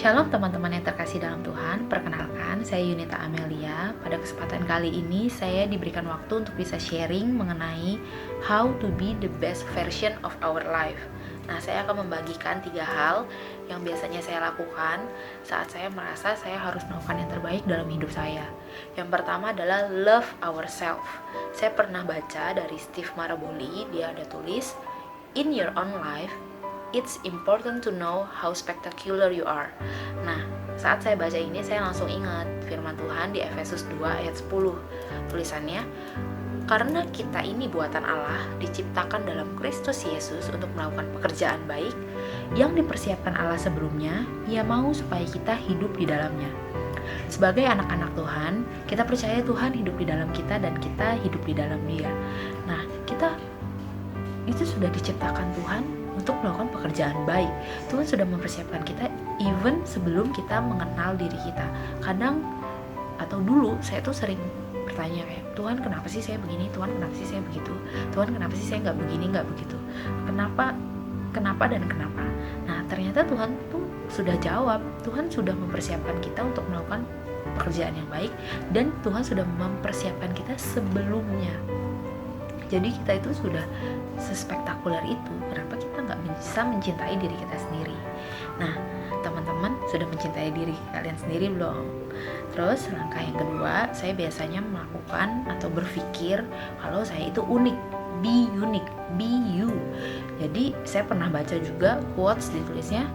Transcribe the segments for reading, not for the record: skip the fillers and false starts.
Shalom teman-teman yang terkasih dalam Tuhan, perkenalkan saya Yunita Amelia. Pada kesempatan kali ini saya diberikan waktu untuk bisa sharing mengenai how to be the best version of our life. Nah, saya akan membagikan 3 hal yang biasanya saya lakukan saat saya merasa saya harus melakukan yang terbaik dalam hidup saya. Yang pertama adalah love ourselves. Saya pernah baca dari Steve Maraboli, dia ada tulis, in your own life, it's important to know how spectacular you are. Nah, saat saya baca ini saya langsung ingat firman Tuhan di Efesus 2 ayat 10. Tulisannya, karena kita ini buatan Allah, diciptakan dalam Kristus Yesus untuk melakukan pekerjaan baik yang dipersiapkan Allah sebelumnya, Ia mau supaya kita hidup di dalamnya. Sebagai anak-anak Tuhan, kita percaya Tuhan hidup di dalam kita dan kita hidup di dalam Dia. Nah, kita itu sudah diciptakan Tuhan untuk melakukan pekerjaan baik. Tuhan sudah mempersiapkan kita even sebelum kita mengenal diri kita. Kadang atau dulu saya tuh sering bertanya kayak, Tuhan kenapa sih saya begini, Tuhan kenapa sih saya begitu, Tuhan kenapa sih saya nggak begini, nggak begitu, kenapa dan kenapa. Nah, ternyata Tuhan tuh sudah jawab. Tuhan sudah mempersiapkan kita untuk melakukan pekerjaan yang baik, dan Tuhan sudah mempersiapkan kita sebelumnya. Jadi kita itu sudah sespektakuler itu. Kenapa kita nggak bisa mencintai diri kita sendiri? Nah, teman-teman sudah mencintai diri kalian sendiri belum? Terus langkah yang kedua, saya biasanya melakukan atau berpikir kalau saya itu unik. Be unique, be you. Jadi saya pernah baca juga quotes ditulisnya,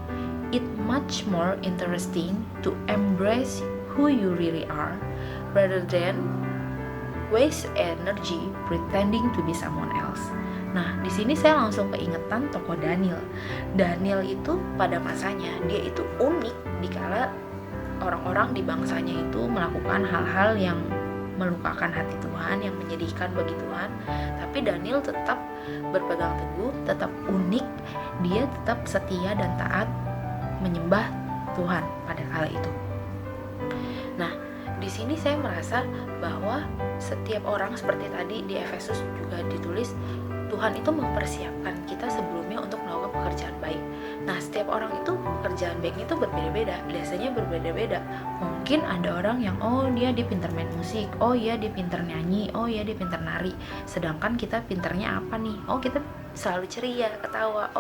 it much more interesting to embrace who you really are rather than waste energy pretending to be someone else. Nah, di sini saya langsung keingetan tokoh Daniel. Daniel itu pada masanya dia itu unik dikala orang-orang di bangsanya itu melakukan hal-hal yang melukakan hati Tuhan, yang menyedihkan bagi Tuhan. Tapi Daniel tetap berpegang teguh, tetap unik, dia tetap setia dan taat menyembah Tuhan pada kala itu. Nah, di sini saya merasa bahwa setiap orang seperti tadi di Efesus juga ditulis, Tuhan itu mempersiapkan kita sebelumnya untuk melakukan pekerjaan baik. Nah, setiap orang itu pekerjaan baiknya itu berbeda-beda, biasanya berbeda-beda. Mungkin ada orang yang dia pintar main musik, dia pintar nyanyi, dia pintar nari. Sedangkan kita pintarnya apa nih? Kita selalu ceria, ketawa.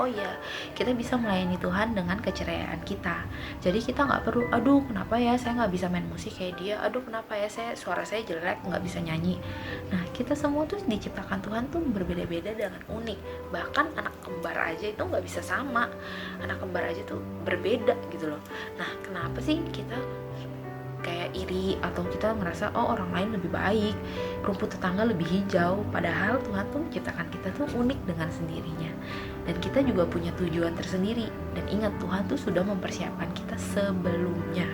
Kita bisa melayani Tuhan dengan keceriaan kita. Jadi kita nggak perlu, kenapa ya saya nggak bisa main musik kayak dia, kenapa ya suara saya jelek, nggak bisa nyanyi. Nah, kita semua tuh diciptakan Tuhan tuh berbeda-beda dengan unik. Bahkan anak kembar aja itu nggak bisa sama, anak kembar aja tuh berbeda gitu loh. Nah, kenapa sih kita kayak iri atau kita merasa orang lain lebih baik, rumput tetangga lebih hijau, padahal Tuhan tuh menciptakan kita tuh unik dengan sendirinya, dan kita juga punya tujuan tersendiri. Dan ingat, Tuhan tuh sudah mempersiapkan kita sebelumnya.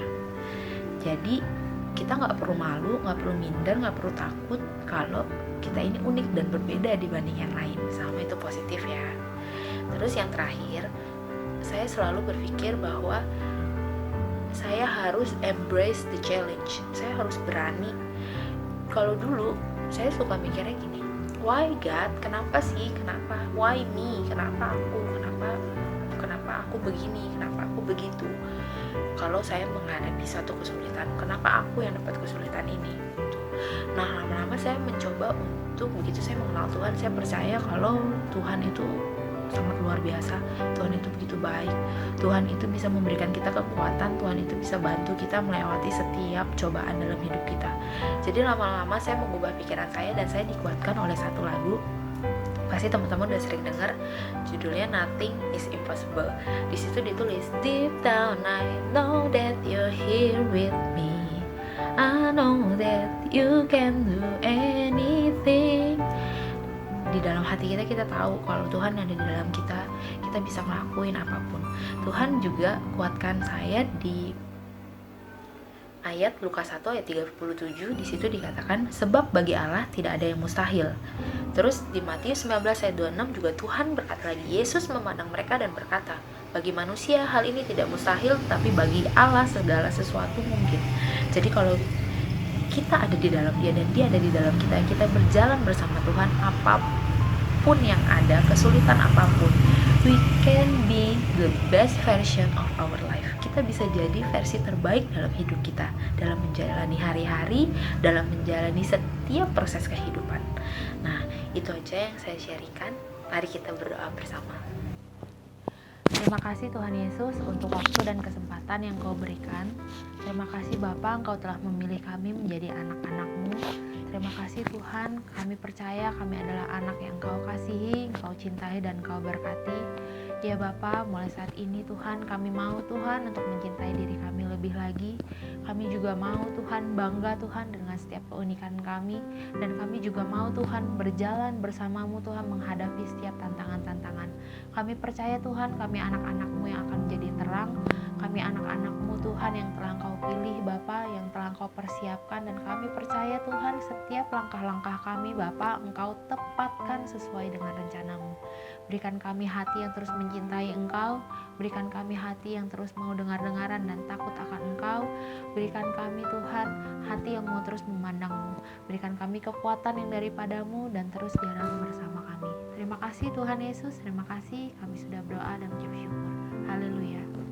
Jadi kita nggak perlu malu, nggak perlu minder, nggak perlu takut kalau kita ini unik dan berbeda dibanding yang lain. Sama itu positif ya. Terus yang terakhir, saya selalu berpikir bahwa saya harus embrace the challenge. Saya harus berani. Kalau dulu saya suka mikirnya gini, why God? Kenapa sih? Kenapa? Why me? Kenapa aku? Kenapa aku begini? Kenapa aku begitu? Kalau saya menghadapi satu kesulitan, kenapa aku yang dapat kesulitan ini? Nah, lama-lama saya mencoba untuk, begitu saya mengenal Tuhan, saya percaya kalau Tuhan itu sangat luar biasa. Tuhan itu begitu baik. Tuhan itu bisa memberikan kita kekuatan. Tuhan itu bisa bantu kita melewati setiap cobaan dalam hidup kita. Jadi lama-lama saya mengubah pikiran saya, dan saya dikuatkan oleh satu lagu. Pasti teman-teman udah sering dengar, judulnya Nothing is Impossible. Di situ ditulis, deep down I know that you're here with me. I know that you can do anything. Di dalam hati kita tahu kalau Tuhan ada di dalam kita bisa ngelakuin apapun. Tuhan juga kuatkan saya di ayat Lukas 1 ayat 37. Di situ dikatakan, sebab bagi Allah tidak ada yang mustahil. Terus di Matius 19 ayat 26 juga Tuhan berkata lagi, Yesus memandang mereka dan berkata, bagi manusia hal ini tidak mustahil, tapi bagi Allah segala sesuatu mungkin. Jadi kalau kita ada di dalam Dia dan Dia ada di dalam kita berjalan bersama Tuhan, apapun yang ada, kesulitan apapun, we can be the best version of our life. Kita kita bisa jadi versi terbaik dalam hidup kita, dalam menjalani hari-hari, dalam menjalani setiap proses kehidupan. Nah, itu aja yang saya sharingkan. Mari kita berdoa bersama. Terima kasih Tuhan Yesus untuk waktu dan kesempatan yang Kau berikan. Terima kasih Bapa, Engkau telah memilih kami menjadi anak-anak-Mu. Terima kasih Tuhan, kami percaya kami adalah anak yang Kau kasihi, Kau cintai dan Kau berkati. Ya Bapa, mulai saat ini Tuhan, kami mau Tuhan untuk mencintai diri kami lebih lagi. Kami juga mau Tuhan bangga Tuhan dengan setiap keunikan kami. Dan kami juga mau Tuhan berjalan bersama-Mu Tuhan menghadapi setiap tantangan-tantangan. Kami percaya Tuhan, kami anak-anak-Mu yang akan menjadi terang. Kami anak-anak-Mu Tuhan yang telah Engkau pilih Bapa, yang telah Engkau persiapkan. Dan kami percaya Tuhan, setiap langkah-langkah kami Bapa, Engkau tepatkan sesuai dengan rencana-Mu. Berikan kami hati yang terus mencintai Engkau. Berikan kami hati yang terus mau dengar-dengaran dan takut akan Engkau. Berikan kami Tuhan, hati yang mau terus memandang-Mu. Berikan kami kekuatan yang daripada-Mu dan terus jalan bersama kami. Terima kasih Tuhan Yesus, terima kasih kami sudah berdoa dan mengucap syukur. Haleluya.